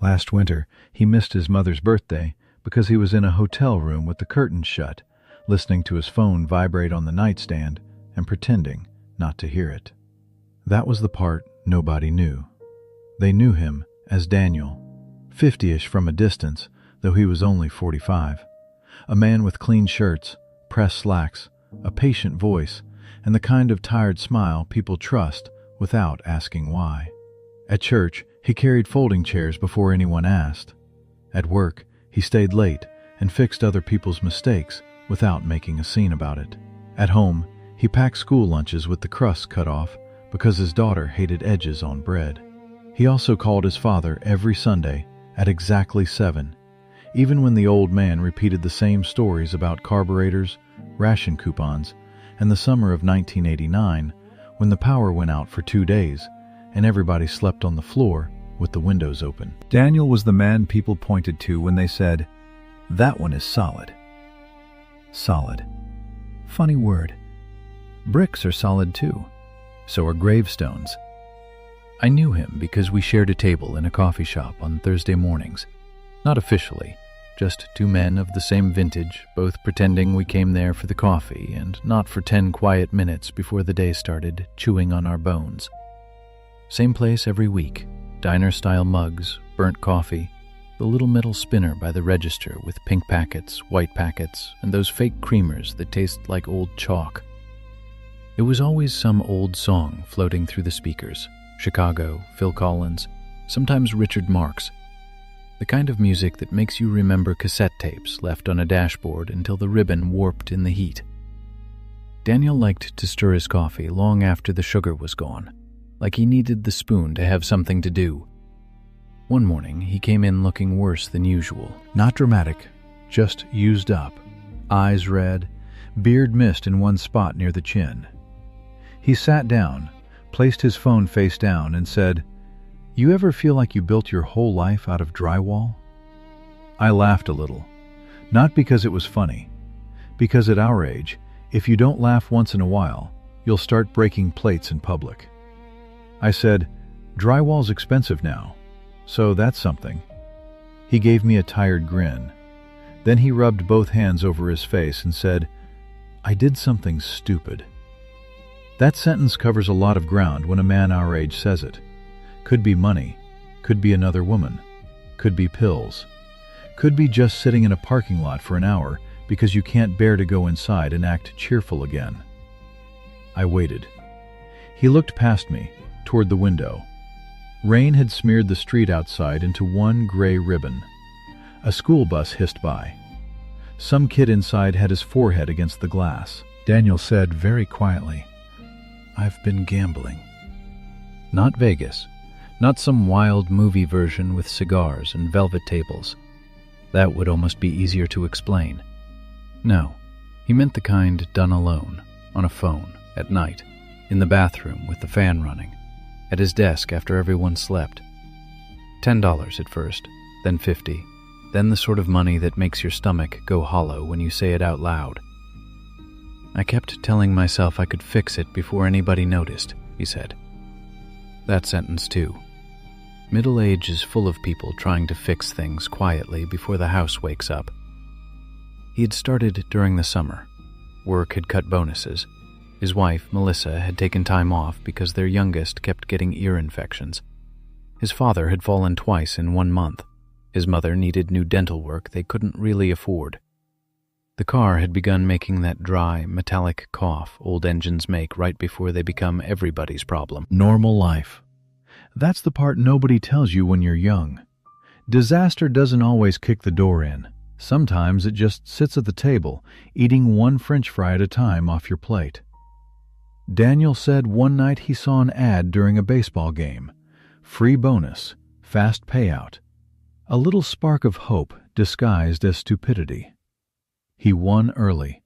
Last winter, he missed his mother's birthday because he was in a hotel room with the curtains shut, listening to his phone vibrate on the nightstand and pretending not to hear it. That was the part nobody knew. They knew him as Daniel, 50-ish from a distance, though he was only 45. A man with clean shirts, pressed slacks, a patient voice, and the kind of tired smile people trust without asking why. At church, he carried folding chairs before anyone asked. At work, he stayed late and fixed other people's mistakes without making a scene about it. At home, he packed school lunches with the crusts cut off because his daughter hated edges on bread. He also called his father every Sunday at exactly 7, even when the old man repeated the same stories about carburetors, ration coupons, and the summer of 1989 when the power went out for 2 days and everybody slept on the floor with the windows open. Daniel was the man people pointed to when they said, "That one is solid." Solid. Funny word. Bricks are solid too. So are gravestones. I knew him because we shared a table in a coffee shop on Thursday mornings. Not officially, just two men of the same vintage, both pretending we came there for the coffee and not for 10 quiet minutes before the day started, chewing on our bones. Same place every week, diner-style mugs, burnt coffee, the little metal spinner by the register with pink packets, white packets, and those fake creamers that taste like old chalk. It was always some old song floating through the speakers, Chicago, Phil Collins, sometimes Richard Marx. The kind of music that makes you remember cassette tapes left on a dashboard until the ribbon warped in the heat. Daniel liked to stir his coffee long after the sugar was gone, like he needed the spoon to have something to do. One morning, he came in looking worse than usual. Not dramatic, just used up. Eyes red, beard missed in one spot near the chin. He sat down, placed his phone face down, and said, "You ever feel like you built your whole life out of drywall?" I laughed a little. Not because it was funny. Because at our age, if you don't laugh once in a while, you'll start breaking plates in public. I said, "Drywall's expensive now, so that's something." He gave me a tired grin. Then he rubbed both hands over his face and said, "I did something stupid." That sentence covers a lot of ground when a man our age says it. Could be money, could be another woman, could be pills, could be just sitting in a parking lot for an hour because you can't bear to go inside and act cheerful again. I waited. He looked past me, toward the window. Rain had smeared the street outside into one gray ribbon. A school bus hissed by. Some kid inside had his forehead against the glass. Daniel said very quietly, "I've been gambling." Not Vegas. Not some wild movie version with cigars and velvet tables. That would almost be easier to explain. No, he meant the kind done alone, on a phone, at night, in the bathroom with the fan running, at his desk after everyone slept. $10 at first, then 50, then the sort of money that makes your stomach go hollow when you say it out loud. I kept telling myself I could fix it before anybody noticed, he said. That sentence too. Middle age is full of people trying to fix things quietly before the house wakes up. He had started during the summer. Work had cut bonuses. His wife, Melissa, had taken time off because their youngest kept getting ear infections. His father had fallen twice in 1 month. His mother needed new dental work they couldn't really afford. The car had begun making that dry, metallic cough old engines make right before they become everybody's problem. Normal life. That's the part nobody tells you when you're young. Disaster doesn't always kick the door in. Sometimes it just sits at the table, eating one French fry at a time off your plate. Daniel said one night he saw an ad during a baseball game. Free bonus, fast payout. A little spark of hope disguised as stupidity. He won early.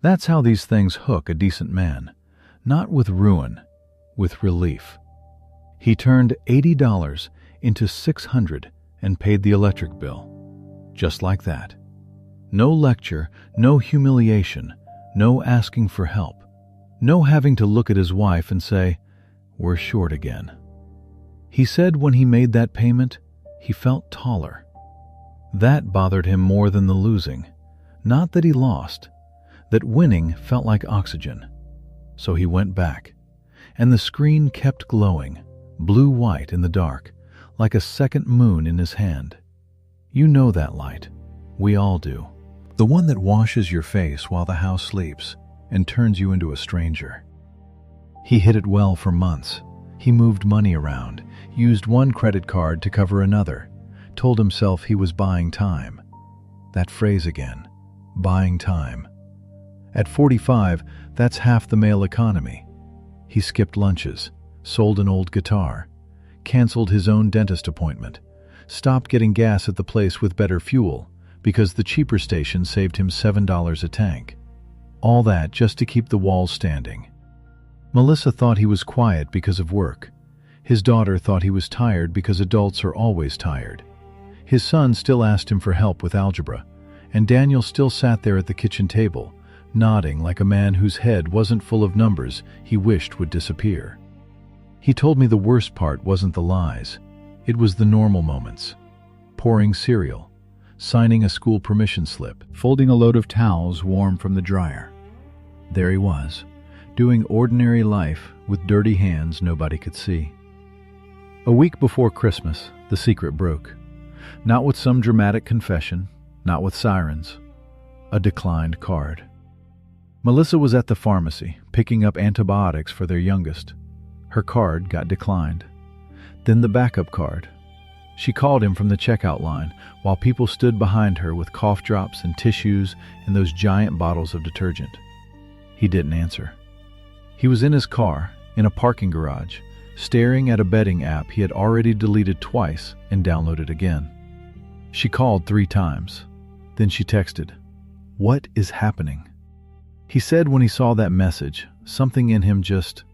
That's how these things hook a decent man. Not with ruin, with relief. He turned $80 into $600 and paid the electric bill. Just like that. No lecture, no humiliation, no asking for help. No having to look at his wife and say, "We're short again." He said when he made that payment, he felt taller. That bothered him more than the losing. Not that he lost, that winning felt like oxygen. So he went back, and the screen kept glowing, blue-white in the dark, like a second moon in his hand. You know that light. We all do. The one that washes your face while the house sleeps and turns you into a stranger. He hid it well for months. He moved money around, used one credit card to cover another, told himself he was buying time. That phrase again, buying time. At 45, that's half the male economy. He skipped lunches, sold an old guitar, canceled his own dentist appointment, stopped getting gas at the place with better fuel because the cheaper station saved him $7 a tank. All that just to keep the walls standing. Melissa thought he was quiet because of work. His daughter thought he was tired because adults are always tired. His son still asked him for help with algebra, and Daniel still sat there at the kitchen table, nodding like a man whose head wasn't full of numbers he wished would disappear. He told me the worst part wasn't the lies. It was the normal moments. Pouring cereal, signing a school permission slip, folding a load of towels warm from the dryer. There he was, doing ordinary life with dirty hands nobody could see. A week before Christmas, the secret broke. Not with some dramatic confession, not with sirens. A declined card. Melissa was at the pharmacy, picking up antibiotics for their youngest. Her card got declined. Then the backup card. She called him from the checkout line while people stood behind her with cough drops and tissues and those giant bottles of detergent. He didn't answer. He was in his car, in a parking garage, staring at a betting app he had already deleted twice and downloaded again. She called 3 times. Then she texted, "What is happening?" He said when he saw that message, something in him just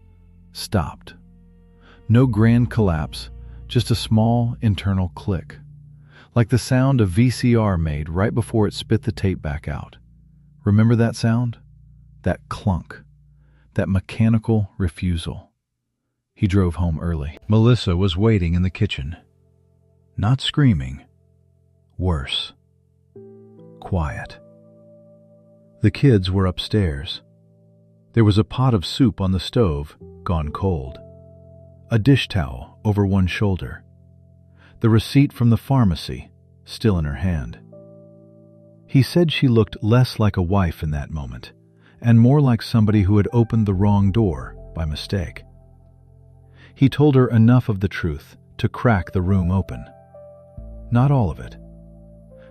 stopped. No grand collapse, just a small internal click, like the sound a VCR made right before it spit the tape back out. Remember that sound? That clunk, that mechanical refusal. He drove home early. Melissa was waiting in the kitchen. Not screaming. Worse. Quiet. The kids were upstairs. There was a pot of soup on the stove, gone cold. A dish towel over one shoulder. The receipt from the pharmacy, still in her hand. He said she looked less like a wife in that moment, and more like somebody who had opened the wrong door by mistake. He told her enough of the truth to crack the room open. Not all of it.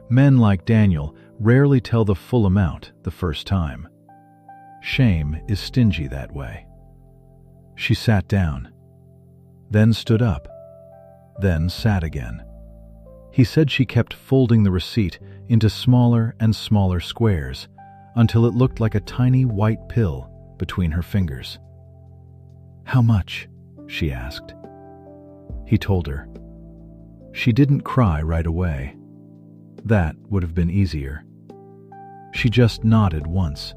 Men like Daniel rarely tell the full amount the first time. Shame is stingy that way. She sat down, then stood up, then sat again. He said she kept folding the receipt into smaller and smaller squares until it looked like a tiny white pill between her fingers. "How much?" she asked. He told her. She didn't cry right away. That would have been easier. She just nodded once,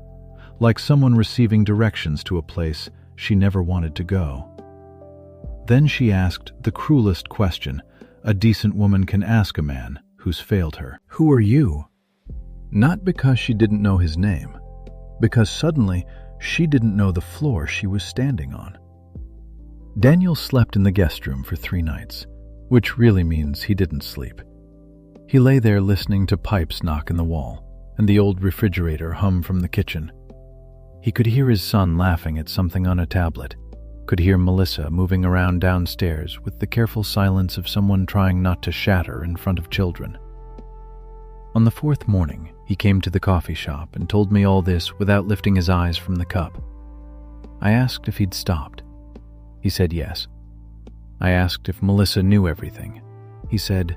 like someone receiving directions to a place she never wanted to go. Then she asked the cruelest question a decent woman can ask a man who's failed her. "Who are you?" Not because she didn't know his name, because suddenly she didn't know the floor she was standing on. Daniel slept in the guest room for 3 nights, which really means he didn't sleep. He lay there listening to pipes knock in the wall and the old refrigerator hum from the kitchen. He could hear his son laughing at something on a tablet, could hear Melissa moving around downstairs with the careful silence of someone trying not to shatter in front of children. On the 4th morning, he came to the coffee shop and told me all this without lifting his eyes from the cup. I asked if he'd stopped. He said yes. I asked if Melissa knew everything. He said,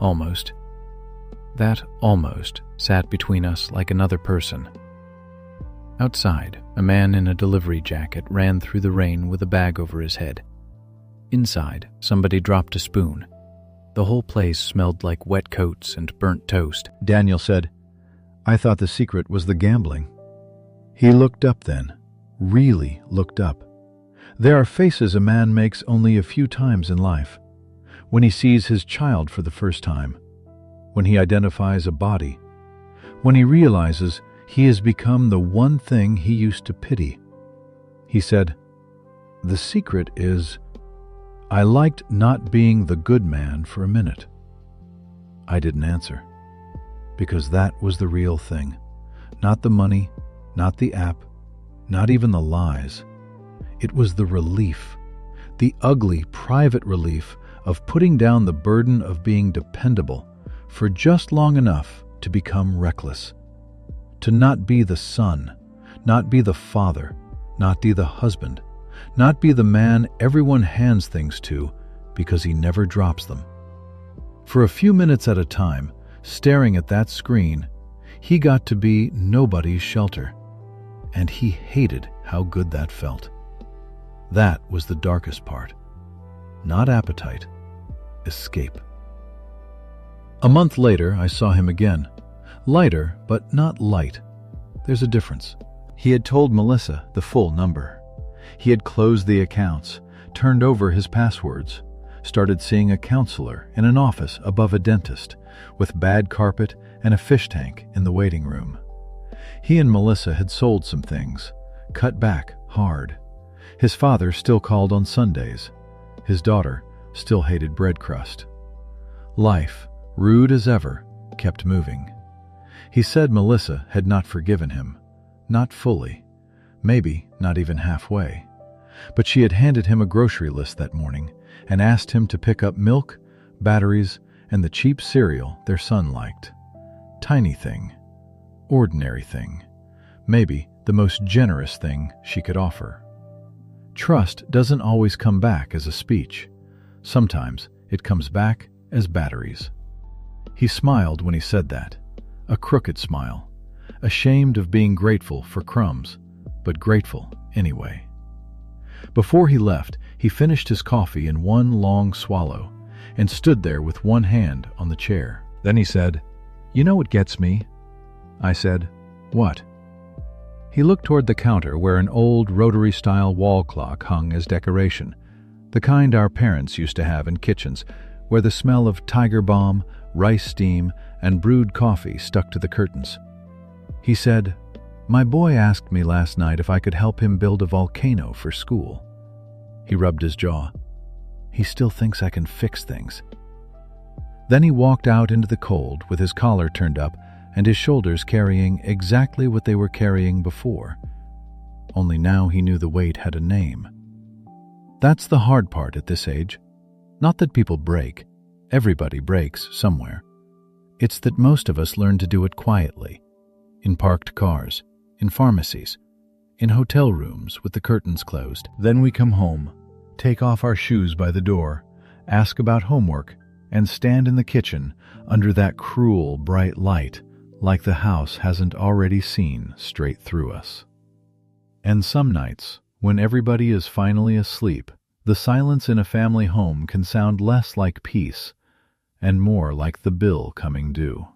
almost. That almost sat between us like another person. Outside, a man in a delivery jacket ran through the rain with a bag over his head. Inside, somebody dropped a spoon. The whole place smelled like wet coats and burnt toast. Daniel said, "I thought the secret was the gambling." He looked up then, really looked up. There are faces a man makes only a few times in life. when he sees his child for the first time, when he identifies a body, when he realizes he has become the one thing he used to pity. He said, "The secret is, I liked not being the good man for a minute." I didn't answer, because that was the real thing. Not the money, not the app, not even the lies. It was the relief, the ugly, private relief of putting down the burden of being dependable for just long enough to become reckless. To not be the son, not be the father, not be the husband, not be the man everyone hands things to because he never drops them. For a few minutes at a time, staring at that screen, he got to be nobody's shelter, and he hated how good that felt. That was the darkest part. Not appetite, escape. A month later, I saw him again. Lighter, but not light. There's a difference. He had told Melissa the full number. He had closed the accounts, turned over his passwords, started seeing a counselor in an office above a dentist, with bad carpet and a fish tank in the waiting room. He and Melissa had sold some things, cut back hard. His father still called on Sundays. His daughter still hated bread crust. Life, rude as ever, kept moving. He said Melissa had not forgiven him, not fully, maybe not even halfway. But she had handed him a grocery list that morning and asked him to pick up milk, batteries, and the cheap cereal their son liked. Tiny thing, ordinary thing, maybe the most generous thing she could offer. Trust doesn't always come back as a speech. Sometimes it comes back as batteries. He smiled when he said that, a crooked smile, ashamed of being grateful for crumbs, but grateful anyway. Before he left, he finished his coffee in one long swallow and stood there with one hand on the chair. Then he said, "You know what gets me?" I said, "What?" He looked toward the counter where an old rotary-style wall clock hung as decoration, the kind our parents used to have in kitchens, where the smell of tiger balm, rice steam, and brewed coffee stuck to the curtains. He said, "My boy asked me last night if I could help him build a volcano for school." He rubbed his jaw. He still thinks I can fix things. Then he walked out into the cold with his collar turned up and his shoulders carrying exactly what they were carrying before. Only now he knew the weight had a name. That's the hard part at this age. Not that people break. Everybody breaks somewhere. It's that most of us learn to do it quietly. In parked cars, in pharmacies, in hotel rooms with the curtains closed. Then we come home, take off our shoes by the door, ask about homework, and stand in the kitchen under that cruel bright light like the house hasn't already seen straight through us. And some nights, when everybody is finally asleep, the silence in a family home can sound less like peace and more like the bill coming due.